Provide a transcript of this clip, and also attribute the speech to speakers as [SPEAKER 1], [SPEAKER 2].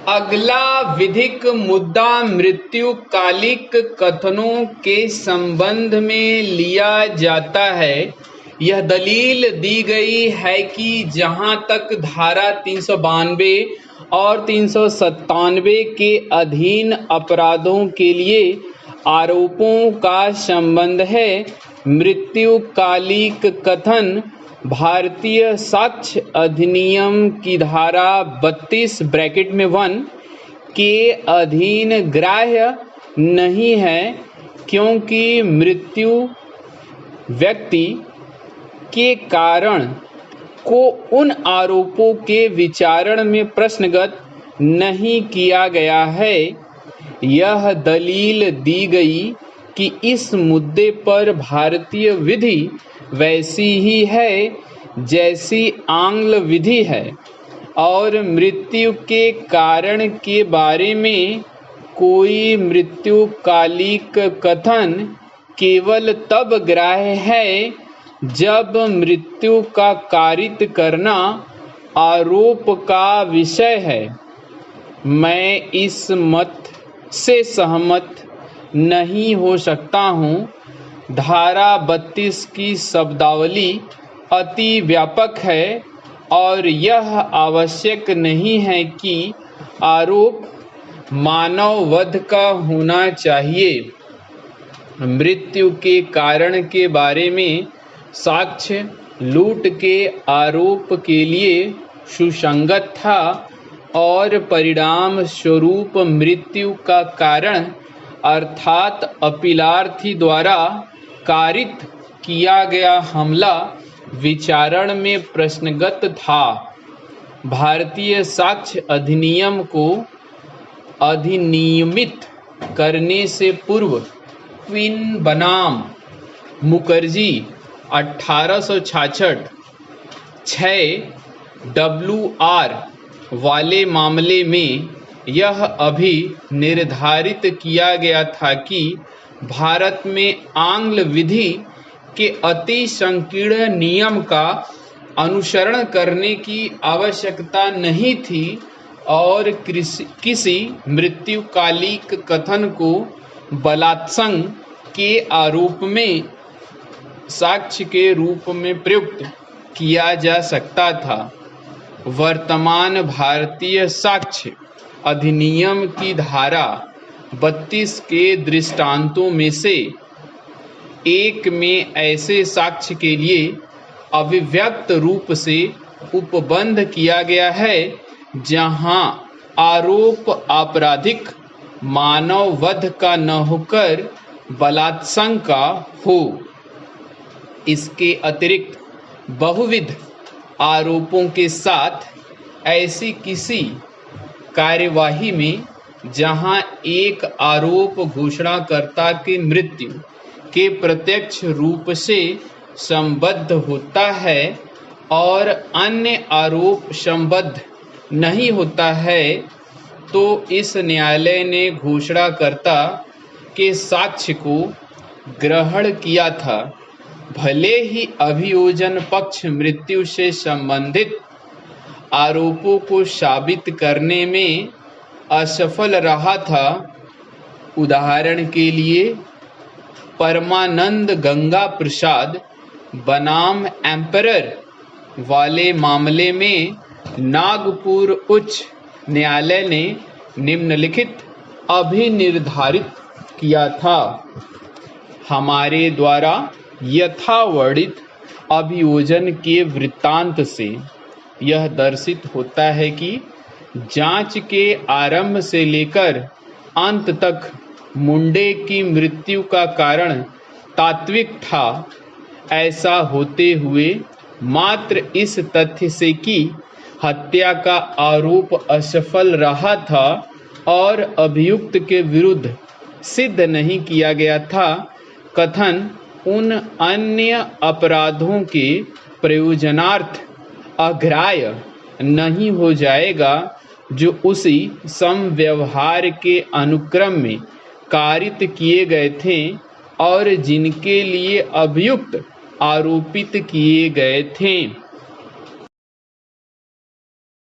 [SPEAKER 1] अगला विधिक मुद्दा मृत्युकालिक कथनों के संबंध में लिया जाता है। यह दलील दी गई है कि जहां तक धारा 392 और 397 के अधीन अपराधों के लिए आरोपों का संबंध है, मृत्युकालिक कथन भारतीय साक्ष्य अधिनियम की धारा 32(1) के अधीन ग्राह्य नहीं है, क्योंकि मृत्यु व्यक्ति के कारण को उन आरोपों के विचारण में प्रश्नगत नहीं किया गया है। यह दलील दी गई कि इस मुद्दे पर भारतीय विधि वैसी ही है जैसी आंग्ल विधि है और मृत्यु के कारण के बारे में कोई मृत्युकालिक कथन केवल तब ग्राह्य है जब मृत्यु का कारित करना आरोप का विषय है। मैं इस मत से सहमत नहीं हो सकता हूँ। धारा 32 की शब्दावली अति व्यापक है और यह आवश्यक नहीं है कि आरोप मानव वध का होना चाहिए। मृत्यु के कारण के बारे में साक्ष्य लूट के आरोप के लिए सुसंगत था और परिणाम स्वरूप मृत्यु का कारण अर्थात अपीलार्थी द्वारा कारित किया गया हमला विचारण में प्रश्नगत था। भारतीय साक्ष्य अधिनियम को अधिनियमित करने से पूर्व क्वीन बनाम मुखर्जी 1866 6 वाले मामले में यह अभी निर्धारित किया गया था कि भारत में आंग्ल विधि के अति संकीर्ण नियम का अनुसरण करने की आवश्यकता नहीं थी और किसी मृत्युकालिक कथन को बलात्संग के आरोप में साक्ष्य के रूप में प्रयुक्त किया जा सकता था। वर्तमान भारतीय साक्ष्य अधिनियम की धारा 32 के दृष्टांतों में से एक में ऐसे साक्ष्य के लिए अभिव्यक्त रूप से उपबंध किया गया है जहां आरोप आपराधिक मानव वध का न होकर बलात्संग का हो। इसके अतिरिक्त बहुविध आरोपों के साथ ऐसी किसी कार्यवाही में जहां एक आरोप घोषणाकर्ता की मृत्यु के प्रत्यक्ष रूप से संबद्ध होता है और अन्य आरोप संबद्ध नहीं होता है, तो इस न्यायालय ने घोषणाकर्ता के साक्ष्य को ग्रहण किया था, भले ही अभियोजन पक्ष मृत्यु से संबंधित आरोपों को साबित करने में असफल रहा था। उदाहरण के लिए परमानंद गंगा प्रसाद बनाम एम्परर वाले मामले में नागपुर उच्च न्यायालय ने निम्नलिखित अभिनिर्धारित किया था। हमारे द्वारा यथावर्णित अभियोजन के वृत्तांत से यह दर्शित होता है कि जांच के आरंभ से लेकर अंत तक मुंडे की मृत्यु का कारण तात्विक था। ऐसा होते हुए मात्र इस तथ्य से कि हत्या का आरोप असफल रहा था और अभियुक्त के विरुद्ध सिद्ध नहीं किया गया था, कथन उन अन्य अपराधों के प्रयोजनार्थ अग्राह्य नहीं हो जाएगा जो उसी समव्यवहार के अनुक्रम में कारित किए गए थे और जिनके लिए अभियुक्त आरोपित किए गए थे।